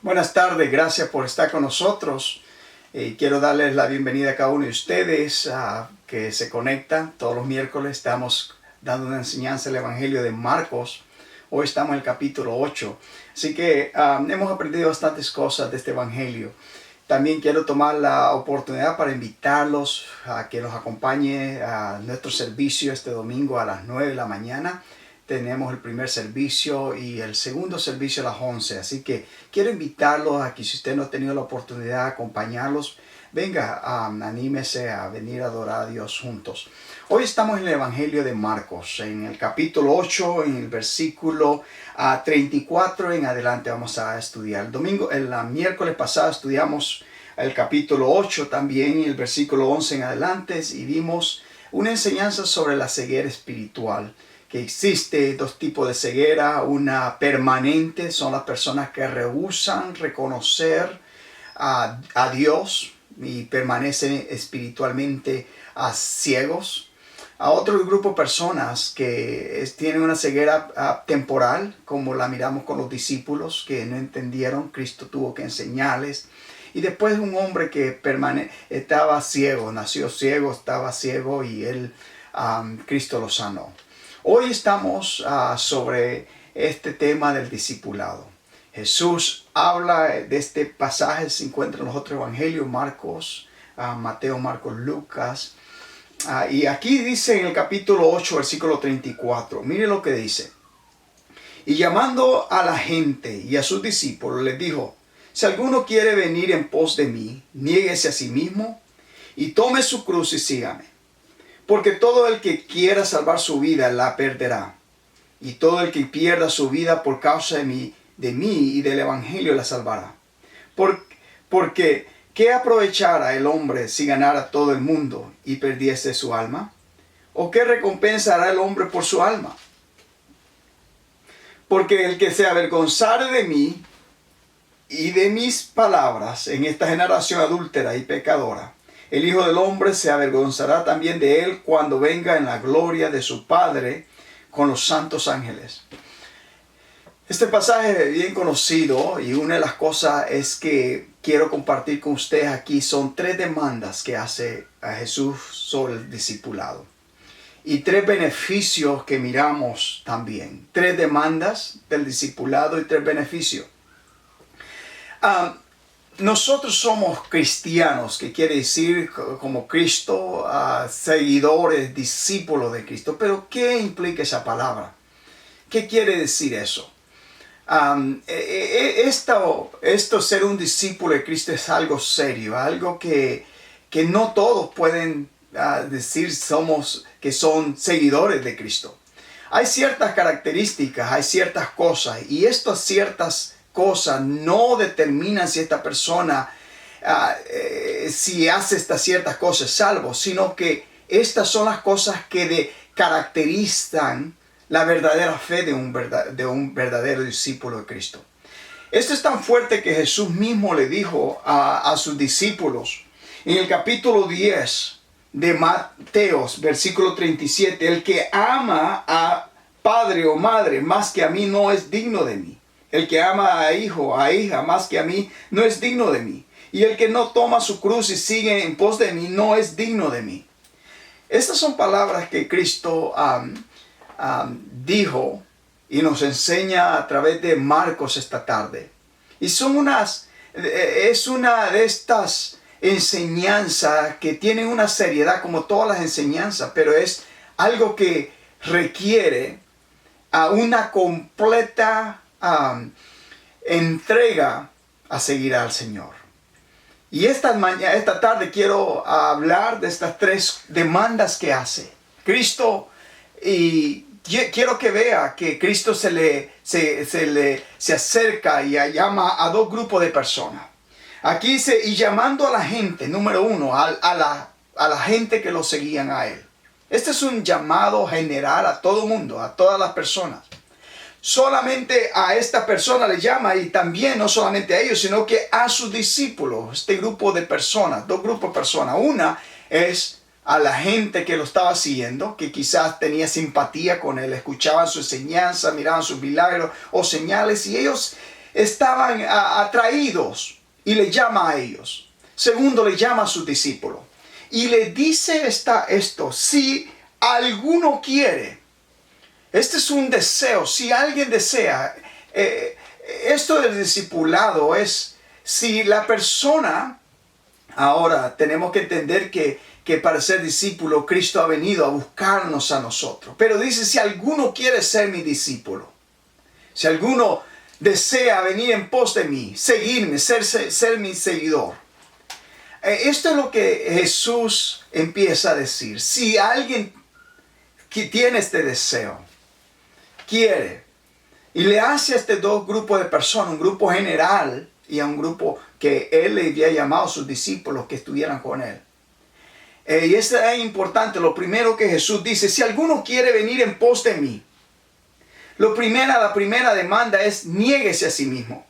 Buenas tardes, gracias por estar con nosotros. Quiero darles la bienvenida a cada uno de ustedes que se conectan. Todos los miércoles estamos dando una enseñanza del Evangelio de Marcos. Hoy estamos en el capítulo 8. Así que hemos aprendido bastantes cosas de este Evangelio. También quiero tomar la oportunidad para invitarlos a que nos acompañe a nuestro servicio este domingo a las 9 de la mañana. Tenemos el primer servicio y el segundo servicio a las 11. Así que quiero invitarlos a que si usted no ha tenido la oportunidad de acompañarlos, venga, anímese a venir a adorar a Dios juntos. Hoy estamos en el Evangelio de Marcos, en el capítulo 8, en el versículo 34 en adelante vamos a estudiar. El miércoles pasado estudiamos el capítulo 8 también, el versículo 11 en adelante, y vimos una enseñanza sobre la ceguera espiritual. Que existe dos tipos de ceguera, una permanente, son las personas que rehúsan reconocer a Dios y permanecen espiritualmente ciegos. A otro grupo de personas que tienen una ceguera temporal, como la miramos con los discípulos que no entendieron, Cristo tuvo que enseñarles. Y después un hombre que estaba ciego, nació ciego, estaba ciego y Cristo lo sanó. Hoy estamos sobre este tema del discipulado. Jesús habla de este pasaje, se encuentra en los otros evangelios, Marcos, Mateo, Marcos, Lucas. Y aquí dice en el capítulo 8, versículo 34, mire lo que dice. Y llamando a la gente y a sus discípulos, les dijo, si alguno quiere venir en pos de mí, niéguese a sí mismo y tome su cruz y sígame. Porque todo el que quiera salvar su vida la perderá. Y todo el que pierda su vida por causa de mí y del evangelio la salvará. Porque ¿qué aprovechará el hombre si ganara todo el mundo y perdiese su alma? ¿O qué recompensa hará el hombre por su alma? Porque el que se avergonzare de mí y de mis palabras en esta generación adúltera y pecadora, el Hijo del Hombre se avergonzará también de él cuando venga en la gloria de su Padre con los santos ángeles. Este pasaje es bien conocido y una de las cosas es que quiero compartir con ustedes aquí son 3 demandas que hace a Jesús sobre el discipulado. Y 3 beneficios que miramos también. 3 demandas del discipulado y 3 beneficios. Nosotros somos cristianos, que quiere decir como Cristo, seguidores, discípulos de Cristo. Pero ¿qué implica esa palabra? ¿Qué quiere decir eso? Esto ser un discípulo de Cristo es algo serio, algo que no todos pueden decir que son seguidores de Cristo. Hay ciertas características, hay ciertas cosas, y estas ciertas cosas no determinan si esta persona, si hace estas ciertas cosas, salvo, sino que estas son las cosas que caracterizan la verdadera fe de un verdadero discípulo de Cristo. Esto es tan fuerte que Jesús mismo le dijo a sus discípulos en el capítulo 10 de Mateo, versículo 37, el que ama a padre o madre más que a mí no es digno de mí. El que ama a hijo, a hija, más que a mí, no es digno de mí. Y el que no toma su cruz y sigue en pos de mí, no es digno de mí. Estas son palabras que Cristo dijo y nos enseña a través de Marcos esta tarde. Y es una de estas enseñanzas que tienen una seriedad como todas las enseñanzas, pero es algo que requiere una completa entrega a seguir al Señor. Y esta tarde quiero hablar de estas 3 demandas que hace Cristo, y quiero que vea que Cristo se acerca y llama a 2 grupos de personas. Aquí dice, y llamando a la gente, número 1, a la gente que lo seguían a él. Este es un llamado general a todo el mundo, a todas las personas. Solamente a esta persona le llama, y también no solamente a ellos, sino que a sus discípulos, este grupo de personas, 2 grupos de personas. Una es a la gente que lo estaba siguiendo, que quizás tenía simpatía con él, escuchaban su enseñanza, miraban sus milagros o señales, y ellos estaban atraídos y le llama a ellos. Segundo, le llama a sus discípulos. Y le dice esto, si alguno quiere, este es un deseo, si alguien desea, esto del discipulado es, si la persona, ahora tenemos que entender que para ser discípulo, Cristo ha venido a buscarnos a nosotros. Pero dice, si alguno quiere ser mi discípulo, si alguno desea venir en pos de mí, seguirme, ser mi seguidor. Esto es lo que Jesús empieza a decir. Si alguien que tiene este deseo, quiere, y le hace a estos dos grupos de personas, un grupo general y a un grupo que él le había llamado a sus discípulos que estuvieran con él. Y esto es importante. Lo primero que Jesús dice, si alguno quiere venir en pos de mí, la primera demanda es niéguese a sí mismo.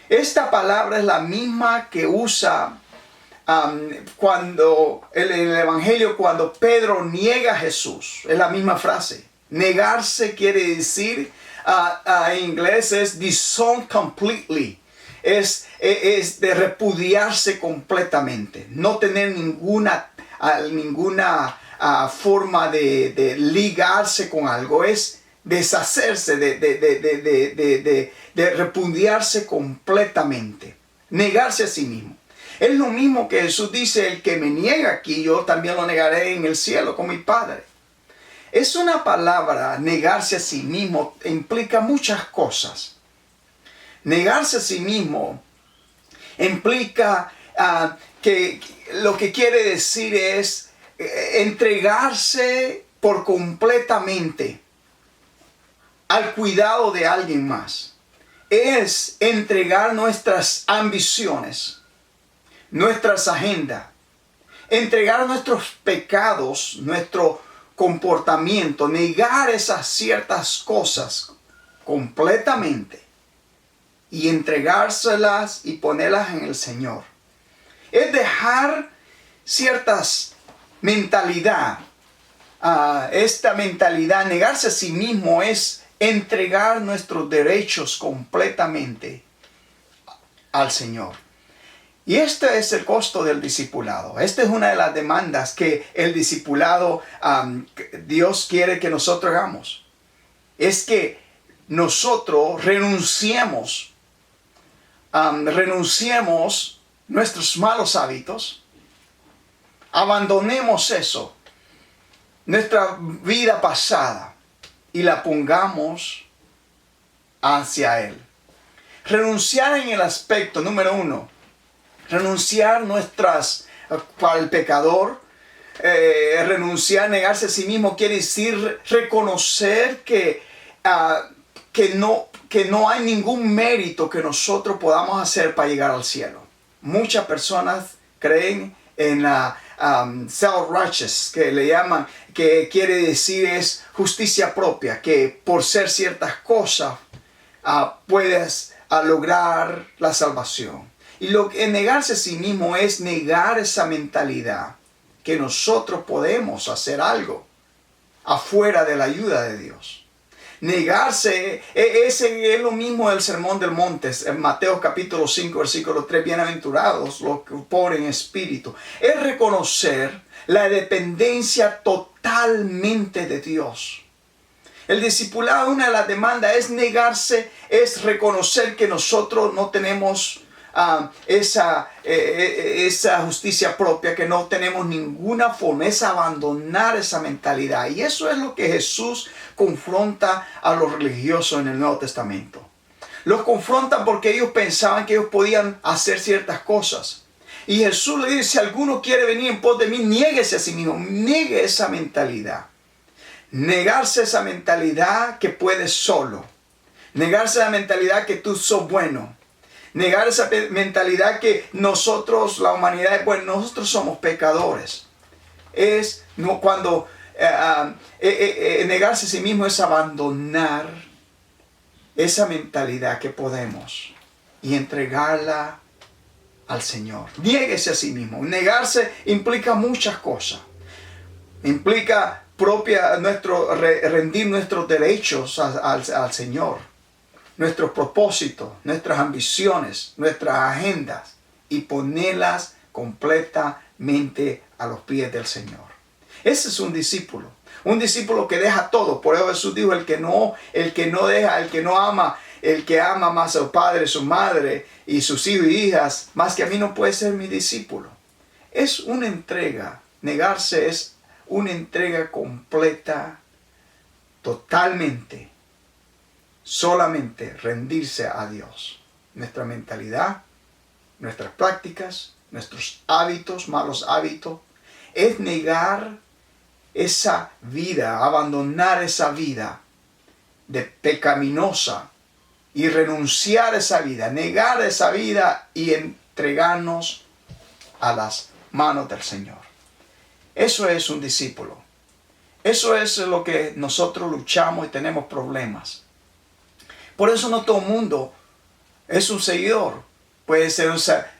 Esta palabra es la misma que usa cuando en el Evangelio, cuando Pedro niega a Jesús. Es la misma frase. Negarse quiere decir, en inglés es disown completely. Es de repudiarse completamente. No tener ninguna forma de ligarse con algo. Es deshacerse, de repudiarse completamente. Negarse a sí mismo. Es lo mismo que Jesús dice, el que me niega aquí, yo también lo negaré en el cielo con mi Padre. Es una palabra, negarse a sí mismo, implica muchas cosas. Negarse a sí mismo implica que lo que quiere decir es entregarse por completamente al cuidado de alguien más. Es entregar nuestras ambiciones, nuestras agendas, entregar nuestros pecados, nuestro comportamiento, negar esas ciertas cosas completamente y entregárselas y ponerlas en el Señor. Es dejar ciertas mentalidad. Esta mentalidad, negarse a sí mismo, es entregar nuestros derechos completamente al Señor. Y este es el costo del discipulado. Esta es una de las demandas que el discipulado, Dios quiere que nosotros hagamos. Es que nosotros renunciemos nuestros malos hábitos, abandonemos eso, nuestra vida pasada, y la pongamos hacia Él. Renunciar en el aspecto número 1. Renunciar para el pecador. Renunciar, negarse a sí mismo, quiere decir reconocer que no hay ningún mérito que nosotros podamos hacer para llegar al cielo. Muchas personas creen en la self-righteous, que le llaman, que quiere decir es justicia propia, que por ser ciertas cosas puedes lograr la salvación. Y lo que negarse a sí mismo es negar esa mentalidad que nosotros podemos hacer algo afuera de la ayuda de Dios. Negarse, ese es lo mismo del Sermón del Monte, en Mateo capítulo 5, versículo 3, bienaventurados los pobres en espíritu. Es reconocer la dependencia totalmente de Dios. El discipulado, una de las demandas es negarse, es reconocer que nosotros no tenemos esa justicia propia, que no tenemos ninguna forma, es abandonar esa mentalidad. Y eso es lo que Jesús confronta a los religiosos en el Nuevo Testamento. Los confrontan porque ellos pensaban que ellos podían hacer ciertas cosas. Y Jesús le dice, si alguno quiere venir en pos de mí, niéguese a sí mismo, niegue esa mentalidad. Negarse esa mentalidad que puedes solo. Negarse la mentalidad que tú sos bueno. Negar esa mentalidad que nosotros, la humanidad, bueno, nosotros somos pecadores. Negarse a sí mismo es abandonar esa mentalidad que podemos y entregarla al Señor. Niéguese a sí mismo. Negarse implica muchas cosas. Implica rendir nuestros derechos al Señor. nuestros propósitos, nuestras ambiciones, nuestras agendas y ponerlas completamente a los pies del Señor. Ese es un discípulo que deja todo. Por eso Jesús dijo, el que no deja, el que no ama, el que ama más a su padre, su madre y sus hijos y hijas, más que a mí no puede ser mi discípulo. Es una entrega. Negarse es una entrega completa, totalmente, solamente rendirse a Dios. Nuestra mentalidad, nuestras prácticas, nuestros hábitos, malos hábitos, es negar esa vida, abandonar esa vida de pecaminosa y renunciar a esa vida, negar esa vida y entregarnos a las manos del Señor. Eso es un discípulo. Eso es lo que nosotros luchamos y tenemos problemas. Por eso no todo el mundo es un seguidor. Puede ser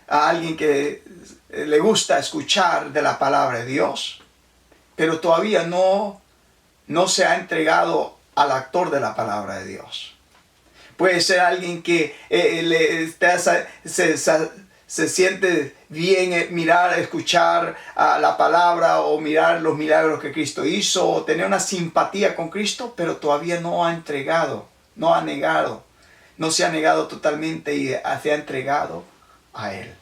a alguien que le gusta escuchar de la palabra de Dios, pero todavía no se ha entregado al actor de la palabra de Dios. Puede ser alguien que se siente bien mirar, escuchar la palabra o mirar los milagros que Cristo hizo o tener una simpatía con Cristo, pero todavía no ha entregado, no se ha negado totalmente y se ha entregado a Él.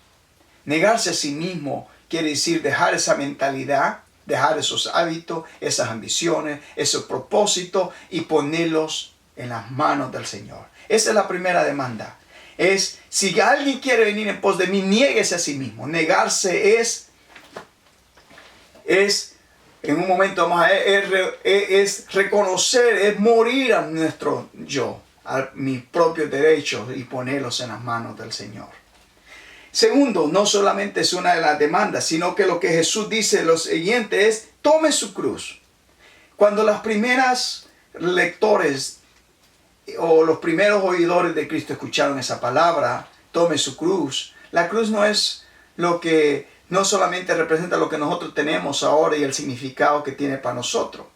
Negarse a sí mismo quiere decir dejar esa mentalidad, dejar esos hábitos, esas ambiciones, esos propósitos y ponerlos en las manos del Señor. Esa es la primera demanda. Si alguien quiere venir en pos de mí, niéguese a sí mismo. Negarse es en un momento más, es reconocer, es morir a nuestro yo, a mis propios derechos y ponerlos en las manos del Señor. Segundo, no solamente es una de las demandas, sino que lo que Jesús dice lo siguiente es, tome su cruz. Cuando las primeras lectores o los primeros oidores de Cristo escucharon esa palabra, tome su cruz, la cruz no solamente representa lo que nosotros tenemos ahora y el significado que tiene para nosotros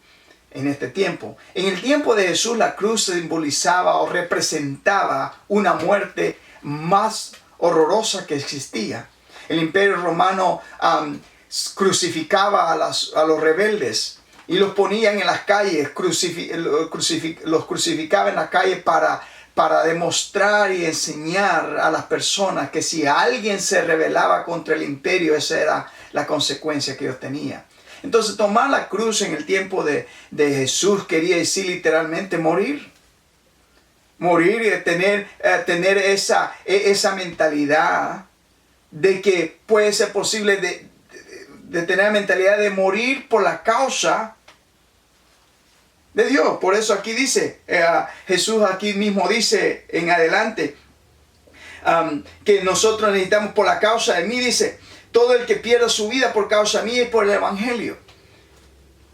en este tiempo. En el tiempo de Jesús la cruz simbolizaba o representaba una muerte más horrorosa que existía. El Imperio Romano crucificaba a los rebeldes y los ponían en las calles, los crucificaba en la calle para demostrar y enseñar a las personas que si alguien se rebelaba contra el imperio, esa era la consecuencia que ellos tenían. Entonces tomar la cruz en el tiempo de Jesús quería decir literalmente morir. Morir y tener esa mentalidad de que puede ser posible de tener la mentalidad de morir por la causa de Dios. Por eso aquí dice, Jesús aquí mismo dice en adelante, que nosotros necesitamos por la causa de mí, dice, todo el que pierda su vida por causa mía y por el Evangelio.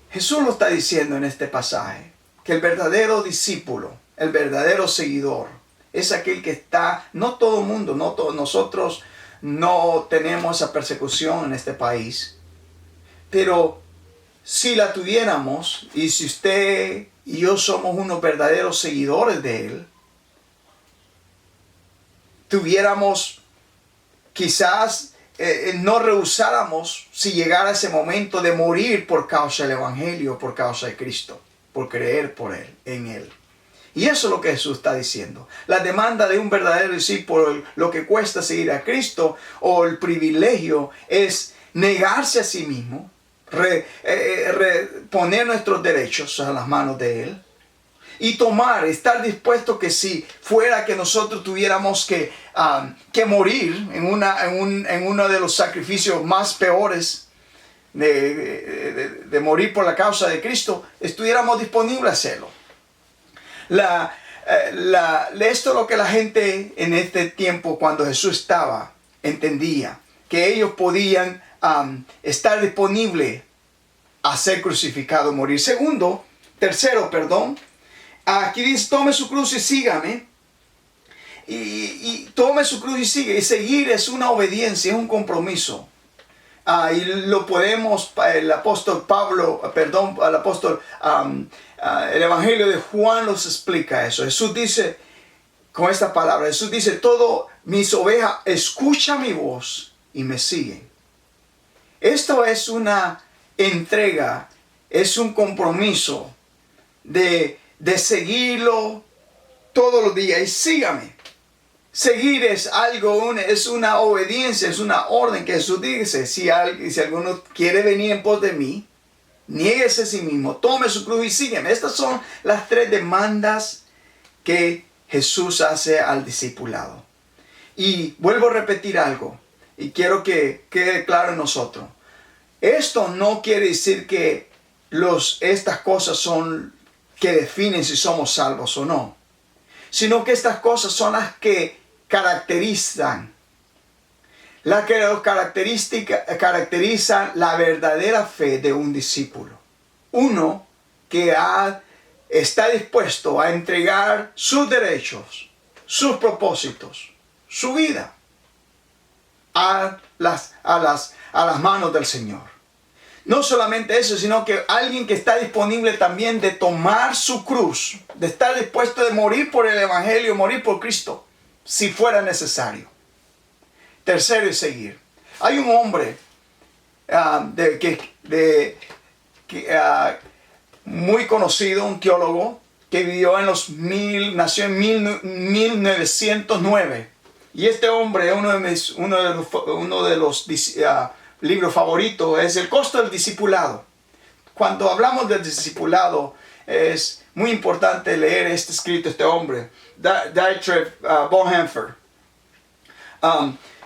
Jesús lo está diciendo en este pasaje, que el verdadero discípulo, el verdadero seguidor, es aquel que está, no todo el mundo, nosotros no tenemos esa persecución en este país, pero si la tuviéramos, y si usted y yo somos unos verdaderos seguidores de Él, tuviéramos, quizás no rehusáramos si llegara ese momento de morir por causa del Evangelio, por causa de Cristo, por creer en Él. Y eso es lo que Jesús está diciendo. La demanda de un verdadero discípulo, lo que cuesta seguir a Cristo, o el privilegio, es negarse a sí mismo, poner nuestros derechos a las manos de Él, y estar dispuesto que si fuera que nosotros tuviéramos que morir en uno de los sacrificios más peores, de morir por la causa de Cristo, estuviéramos disponibles a hacerlo. Esto es lo que la gente en este tiempo, cuando Jesús estaba, entendía, que ellos podían estar disponibles a ser crucificados, morir. Tercero, aquí dice, tome su cruz y sígame. Y tome su cruz y sigue. Y seguir es una obediencia, es un compromiso. Y lo podemos, el Evangelio de Juan nos explica eso. Jesús dice, con esta palabra. Jesús dice, todo mis ovejas escuchan mi voz y me siguen. Esto es una entrega, es un compromiso de seguirlo todos los días. Y sígame. Seguir es algo, es una obediencia, es una orden que Jesús dice. Si alguno quiere venir en pos de mí, niéguese a sí mismo, tome su cruz y sígueme. Estas son las 3 demandas que Jesús hace al discipulado. Y vuelvo a repetir algo, y quiero que quede claro en nosotros. Esto no quiere decir que estas cosas son que definen si somos salvos o no, sino que estas cosas son las que caracterizan la verdadera fe de un discípulo. Uno que está dispuesto a entregar sus derechos, sus propósitos, su vida a las manos del Señor. No solamente eso, sino que alguien que está disponible también de tomar su cruz, de estar dispuesto de morir por el Evangelio, morir por Cristo, si fuera necesario. Tercero es seguir. Hay un hombre muy conocido, un teólogo, que vivió nació en 1909. Y este hombre, uno de los libros favoritos, es El costo del discipulado. Cuando hablamos del discipulado, es muy importante leer este escrito, este hombre, Dietrich Bonhoeffer.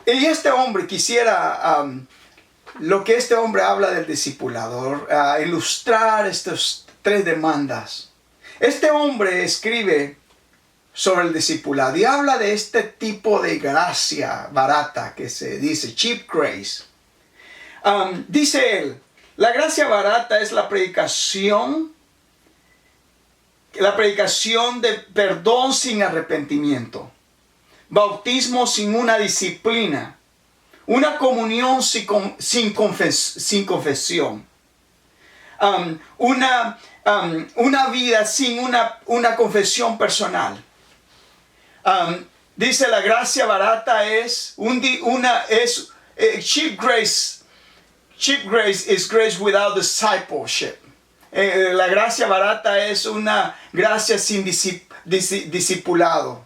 Y este hombre lo que este hombre habla del discipulado, ilustrar estas 3 demandas. Este hombre escribe sobre el discipulado y habla de este tipo de gracia barata que se dice cheap grace. Dice él, la gracia barata es la predicación de perdón sin arrepentimiento, bautismo sin una disciplina, una comunión sin confesión, una vida sin una confesión personal. Dice la gracia barata es cheap grace. Cheap grace is grace without discipleship. La gracia barata es una gracia sin discipulado.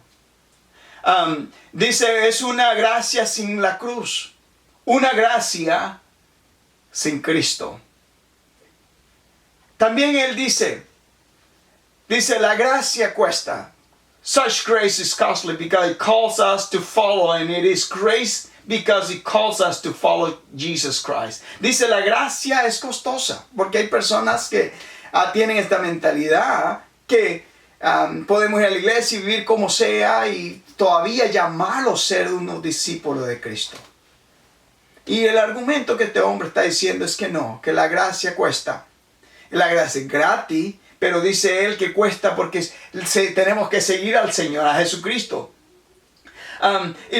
Dice, es una gracia sin la cruz. Una gracia sin Cristo. También él dice, la gracia cuesta. Such grace is costly because it calls us to follow, and it is grace because it calls us to follow Jesus Christ. Dice, la gracia es costosa, porque hay personas que tienen esta mentalidad que podemos ir a la iglesia y vivir como sea y todavía llamarlo ser unos discípulos de Cristo. Y el argumento que este hombre está diciendo es que no, que la gracia cuesta. La gracia es gratis, pero dice él que cuesta porque tenemos que seguir al Señor, a Jesucristo. Y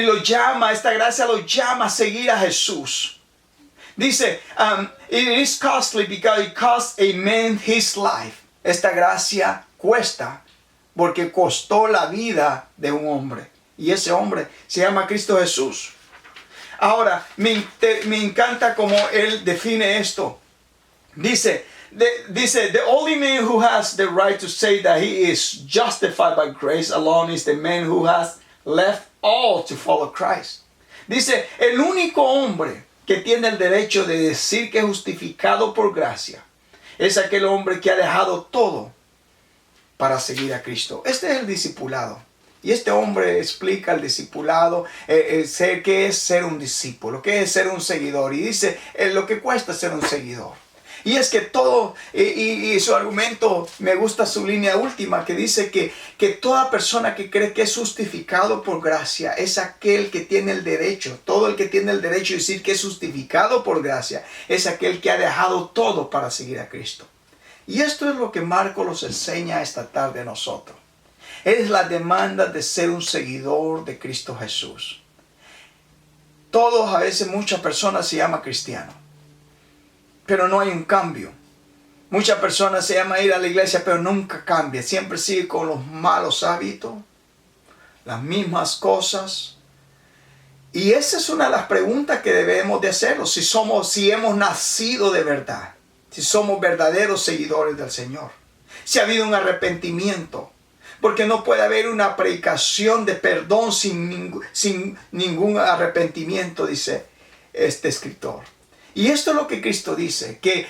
esta gracia lo llama a seguir a Jesús. Dice, it is costly because it cost a man his life. Esta gracia cuesta porque costó la vida de un hombre. Y ese hombre se llama Cristo Jesús. Ahora, me encanta cómo él define esto. Dice, the only man who has the right to say that he is justified by grace alone is the man who has left all to follow Christ. Dice, el único hombre que tiene el derecho de decir que es justificado por gracia es aquel hombre que ha dejado todo para seguir a Cristo. Este es el discipulado. Y este hombre explica el discipulado, qué es ser un discípulo, qué es ser un seguidor. Y dice lo que cuesta ser un seguidor. Y es que todo, y su argumento, me gusta su línea última, que dice que toda persona que cree que es justificado por gracia es aquel que tiene el derecho, todo el que tiene el derecho de decir que es justificado por gracia, es aquel que ha dejado todo para seguir a Cristo. Y esto es lo que Marcos nos enseña esta tarde a nosotros. Es la demanda de ser un seguidor de Cristo Jesús. A veces muchas personas se llaman cristianos, pero no hay un cambio. Muchas personas se llaman ir a la iglesia, pero nunca cambia. Siempre sigue con los malos hábitos, las mismas cosas. Y esa es una de las preguntas que debemos de hacernos, si hemos nacido de verdad, si somos verdaderos seguidores del Señor, si ha habido un arrepentimiento, porque no puede haber una predicación de perdón sin ningún arrepentimiento, dice este escritor. Y esto es lo que Cristo dice, que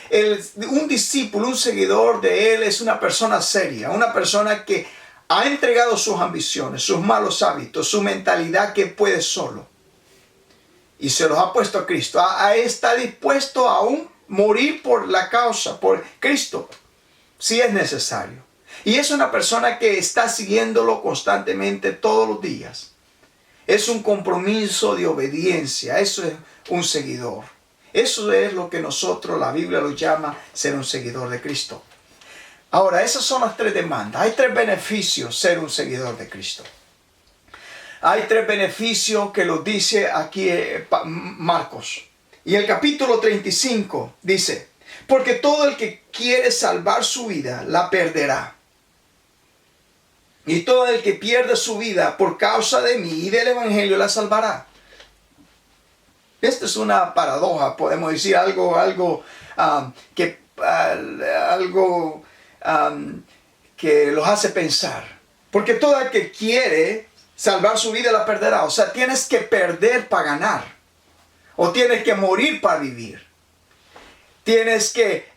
un discípulo, un seguidor de Él es una persona seria, una persona que ha entregado sus ambiciones, sus malos hábitos, su mentalidad que puede solo. Y se los ha puesto a Cristo. Está dispuesto a aún morir por la causa, por Cristo, si es necesario. Y es una persona que está siguiéndolo constantemente todos los días. Es un compromiso de obediencia. Eso es un seguidor. Eso es lo que nosotros, la Biblia lo llama ser un seguidor de Cristo. Ahora, esas son las 3 demandas. Hay 3 beneficios ser un seguidor de Cristo. Hay 3 beneficios que los dice aquí Marcos. Y el capítulo 35 dice, porque todo el que quiere salvar su vida, la perderá. Y todo el que pierde su vida por causa de mí y del Evangelio, la salvará. Esta es una paradoja, podemos decir algo que los hace pensar. Porque todo el que quiere salvar su vida la perderá. O sea, tienes que perder para ganar. O tienes que morir para vivir. Tienes que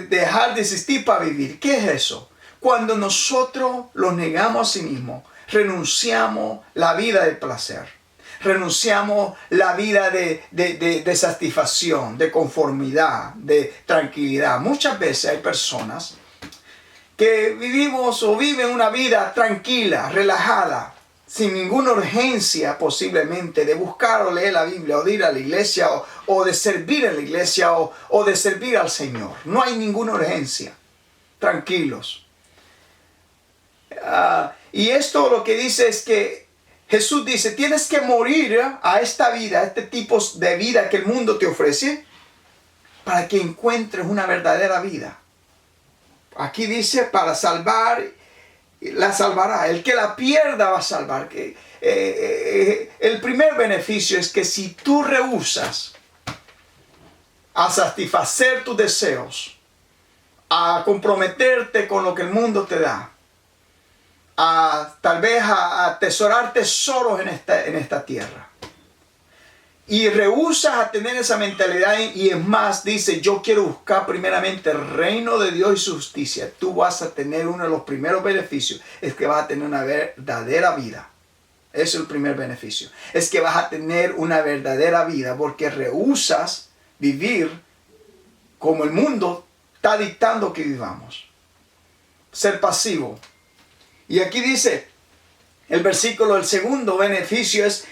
dejar de existir para vivir. ¿Qué es eso? Cuando nosotros los negamos a sí mismos, renunciamos la vida del placer. Renunciamos la vida de satisfacción, de conformidad, de tranquilidad. Muchas veces hay personas que viven una vida tranquila, relajada, sin ninguna urgencia posiblemente de buscar o leer la Biblia, o de ir a la iglesia, o de servir en la iglesia, o de servir al Señor. No hay ninguna urgencia. Tranquilos. Y esto lo que dice es que Jesús dice, tienes que morir a esta vida, a este tipo de vida que el mundo te ofrece, para que encuentres una verdadera vida. Aquí dice, para salvar, la salvará. El que la pierda va a salvar. El primer beneficio es que si tú rehusas a satisfacer tus deseos, a comprometerte con lo que el mundo te da, tal vez a atesorar tesoros en esta tierra, y rehusas a tener esa mentalidad, y es más, dice, yo quiero buscar primeramente el reino de Dios y su justicia, tú vas a tener uno de los primeros beneficios, es que vas a tener una verdadera vida. Ese es el primer beneficio, es que vas a tener una verdadera vida, porque rehusas vivir como el mundo está dictando que vivamos. Ser pasivo. Y aquí dice, el segundo beneficio es,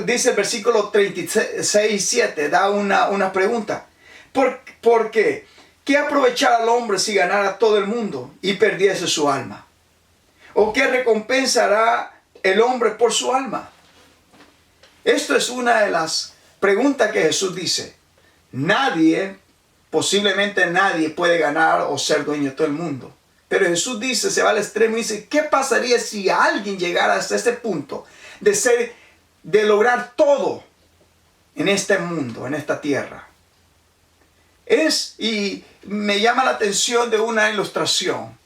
dice el versículo 36:7, da una pregunta. ¿Por qué? ¿Qué aprovechar al hombre si ganara todo el mundo y perdiese su alma? ¿O qué recompensará el hombre por su alma? Esto es una de las preguntas que Jesús dice. Posiblemente nadie puede ganar o ser dueño de todo el mundo. Pero Jesús dice, se va al extremo y dice, ¿qué pasaría si alguien llegara hasta ese punto de lograr todo en este mundo, en esta tierra? Y me llama la atención de una ilustración.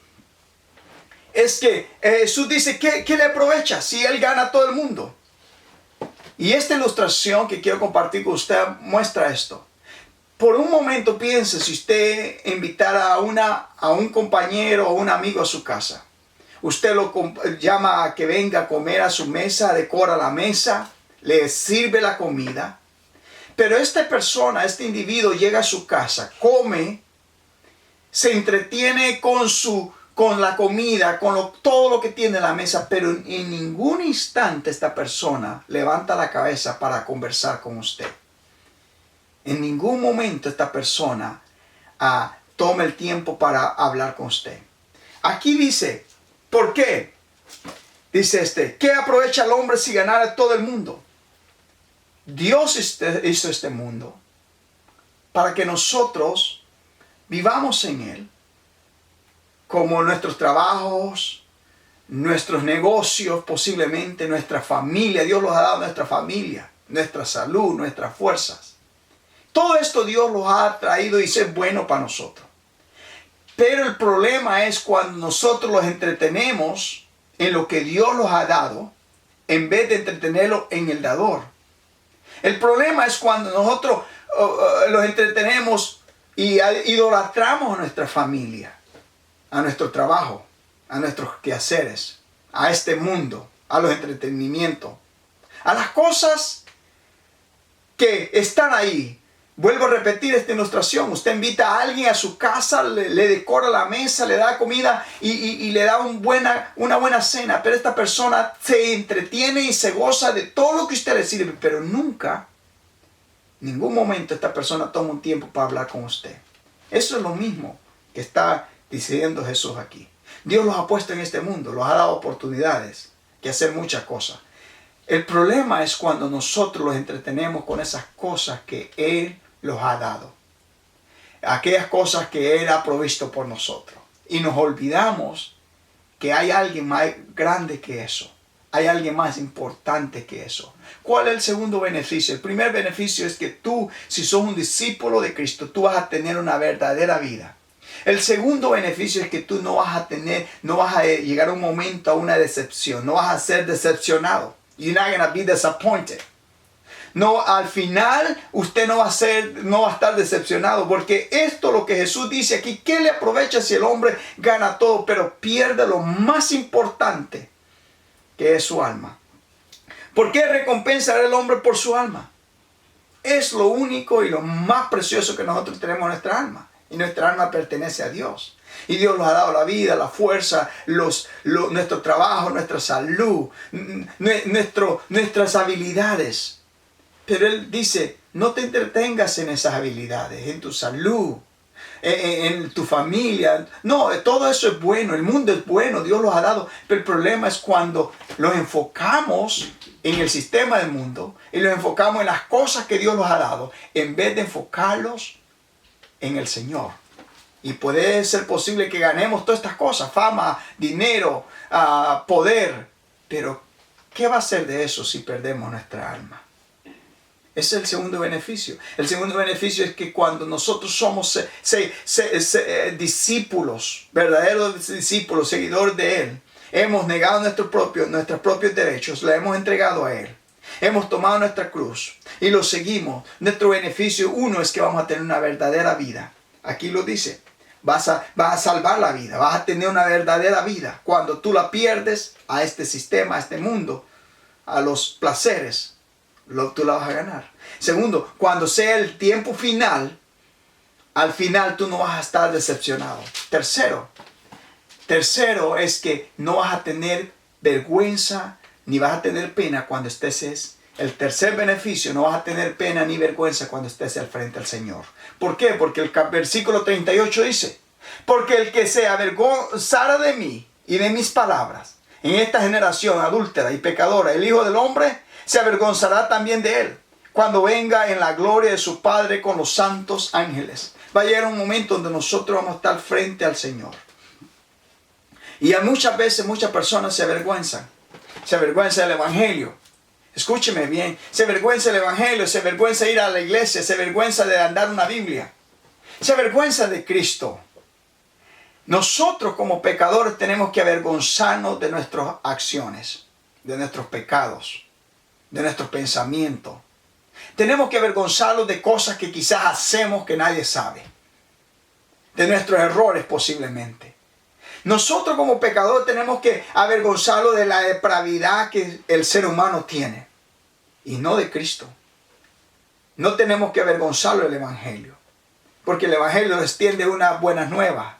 Es que Jesús dice, ¿qué le aprovecha si él gana todo el mundo? Y esta ilustración que quiero compartir con usted muestra esto. Por un momento piense, si usted invitara a un compañero o un amigo a su casa. Usted lo llama a que venga a comer a su mesa, decora la mesa, le sirve la comida. Pero esta persona, este individuo llega a su casa, come, se entretiene con la comida, todo lo que tiene en la mesa, pero en ningún instante esta persona levanta la cabeza para conversar con usted. En ningún momento esta persona toma el tiempo para hablar con usted. Aquí dice, ¿por qué? Dice ¿qué aprovecha el hombre si ganara todo el mundo? Dios hizo este mundo para que nosotros vivamos en él, como nuestros trabajos, nuestros negocios, posiblemente nuestra familia. Dios los ha dado a nuestra familia, nuestra salud, nuestras fuerzas. Todo esto Dios los ha traído y es bueno para nosotros. Pero el problema es cuando nosotros los entretenemos en lo que Dios los ha dado, en vez de entretenerlos en el dador. El problema es cuando nosotros los entretenemos y idolatramos a nuestra familia, a nuestro trabajo, a nuestros quehaceres, a este mundo, a los entretenimientos, a las cosas que están ahí. Vuelvo a repetir esta ilustración. Usted invita a alguien a su casa, le decora la mesa, le da comida y le da una buena cena. Pero esta persona se entretiene y se goza de todo lo que usted le sirve. Pero nunca, en ningún momento esta persona toma un tiempo para hablar con usted. Eso es lo mismo que está diciendo Jesús aquí. Dios los ha puesto en este mundo, los ha dado oportunidades que hacer muchas cosas. El problema es cuando nosotros los entretenemos con esas cosas que Él los ha dado. Aquellas cosas que Él ha provisto por nosotros. Y nos olvidamos que hay alguien más grande que eso. Hay alguien más importante que eso. ¿Cuál es el segundo beneficio? El primer beneficio es que tú, si sos un discípulo de Cristo, tú vas a tener una verdadera vida. El segundo beneficio es que tú no vas a llegar a un momento a una decepción. No vas a ser decepcionado. You're not going to be disappointed. No, al final usted no va a estar decepcionado, porque esto es lo que Jesús dice aquí. ¿Qué le aprovecha si el hombre gana todo, pero pierde lo más importante, que es su alma? ¿Por qué recompensar al hombre por su alma? Es lo único y lo más precioso que nosotros tenemos en nuestra alma. Y nuestra alma pertenece a Dios. Y Dios nos ha dado la vida, la fuerza, nuestro trabajo, nuestra salud, nuestras habilidades. Pero Él dice, no te entretengas en esas habilidades, en tu salud, en tu familia. No, todo eso es bueno, el mundo es bueno, Dios los ha dado. Pero el problema es cuando los enfocamos en el sistema del mundo y los enfocamos en las cosas que Dios los ha dado, en vez de enfocarlos en el Señor. Y puede ser posible que ganemos todas estas cosas, fama, dinero, poder. Pero, ¿qué va a ser de eso si perdemos nuestra alma? Ese es el segundo beneficio. El segundo beneficio es que cuando nosotros somos discípulos, verdaderos discípulos, seguidores de Él, hemos negado nuestros propios derechos, le hemos entregado a Él. Hemos tomado nuestra cruz y lo seguimos. Nuestro beneficio uno es que vamos a tener una verdadera vida. Aquí lo dice. Vas a salvar la vida. Vas a tener una verdadera vida. Cuando tú la pierdes a este sistema, a este mundo, a los placeres, tú la vas a ganar. Segundo, cuando sea el tiempo final, al final tú no vas a estar decepcionado. Tercero es que no vas a tener vergüenza ni vas a tener pena cuando estés. El tercer beneficio, no vas a tener pena ni vergüenza cuando estés al frente del Señor. ¿Por qué? Porque el versículo 38 dice, porque el que se avergonzara de mí y de mis palabras en esta generación adúltera y pecadora, el Hijo del Hombre se avergonzará también de él cuando venga en la gloria de su Padre con los santos ángeles. Va a llegar un momento donde nosotros vamos a estar frente al Señor. Y muchas veces muchas personas se avergüenzan. Se avergüenza del Evangelio. Escúcheme bien. Se avergüenza del Evangelio. Se avergüenza ir a la iglesia. Se avergüenza de andar una Biblia. Se avergüenza de Cristo. Nosotros como pecadores tenemos que avergonzarnos de nuestras acciones, de nuestros pecados, de nuestros pensamientos. Tenemos que avergonzarnos de cosas que quizás hacemos que nadie sabe. De nuestros errores posiblemente. Nosotros como pecadores tenemos que avergonzarnos de la depravidad que el ser humano tiene. Y no de Cristo. No tenemos que avergonzarlo del Evangelio. Porque el Evangelio extiende unas buenas nuevas.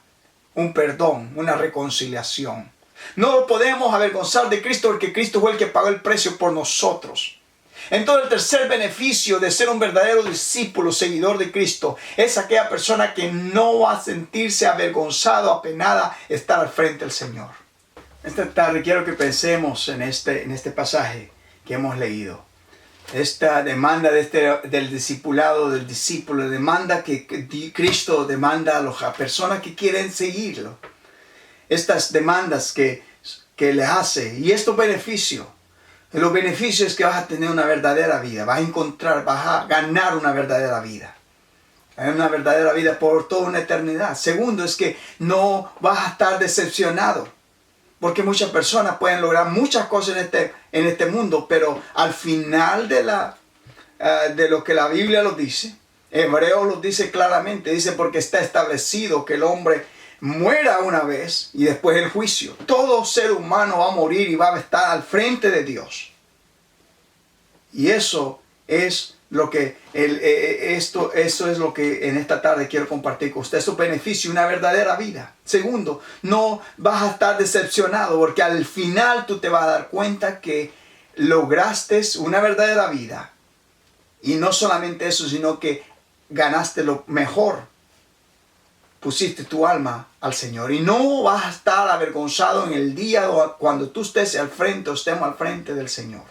Un perdón, una reconciliación. No podemos avergonzar de Cristo porque Cristo fue el que pagó el precio por nosotros. Entonces el tercer beneficio de ser un verdadero discípulo, seguidor de Cristo, es aquella persona que no va a sentirse avergonzado, apenada, estar al frente del Señor. Esta tarde quiero que pensemos en este pasaje que hemos leído. Esta demanda del discipulado, del discípulo, demanda que Cristo demanda a las personas que quieren seguirlo. Estas demandas que que les hace. Y estos beneficios, los beneficios es que vas a tener una verdadera vida. Vas a ganar una verdadera vida. Una verdadera vida por toda una eternidad. Segundo es que no vas a estar decepcionado. Porque muchas personas pueden lograr muchas cosas en este mundo, pero al final de lo que la Biblia nos dice, Hebreos lo dice claramente, dice porque está establecido que el hombre muera una vez y después el juicio. Todo ser humano va a morir y va a estar al frente de Dios. Y eso es lo que eso es lo que en esta tarde quiero compartir con usted. Es un beneficio, una verdadera vida. Segundo, no vas a estar decepcionado porque al final tú te vas a dar cuenta que lograste una verdadera vida. Y no solamente eso, sino que ganaste lo mejor. Pusiste tu alma al Señor. Y no vas a estar avergonzado en el día cuando tú estés al frente o estemos al frente del Señor.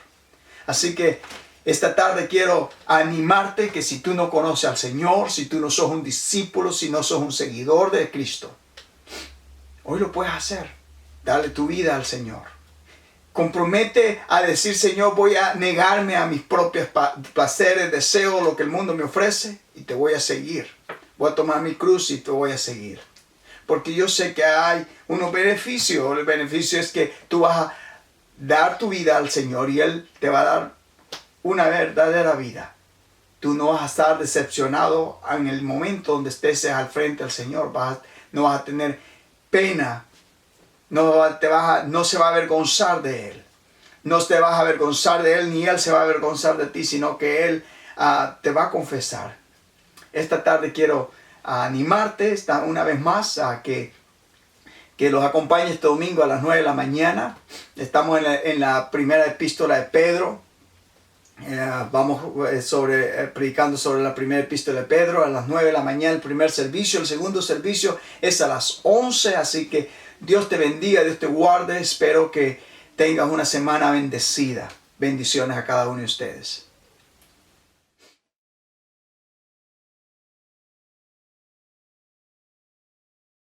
Así que esta tarde quiero animarte que si tú no conoces al Señor, si tú no sos un discípulo, si no sos un seguidor de Cristo, hoy lo puedes hacer. Dale tu vida al Señor. Compromete a decir, Señor, voy a negarme a mis propios placeres, deseos, lo que el mundo me ofrece y te voy a seguir. Voy a tomar mi cruz y te voy a seguir. Porque yo sé que hay unos beneficios. El beneficio es que tú vas a dar tu vida al Señor y Él te va a dar una verdadera vida. Tú no vas a estar decepcionado en el momento donde estés al frente del Señor. No vas a tener pena. No se va a avergonzar de Él. No te vas a avergonzar de Él, ni Él se va a avergonzar de ti, sino que Él te va a confesar. Esta tarde quiero animarte una vez más a que los acompañe este domingo a las 9 de la mañana. Estamos en la primera epístola de Pedro. Vamos predicando sobre la primera epístola de Pedro a las 9 de la mañana, el primer servicio. El segundo servicio es a las 11, así que Dios te bendiga, Dios te guarde. Espero que tengas una semana bendecida. Bendiciones a cada uno de ustedes.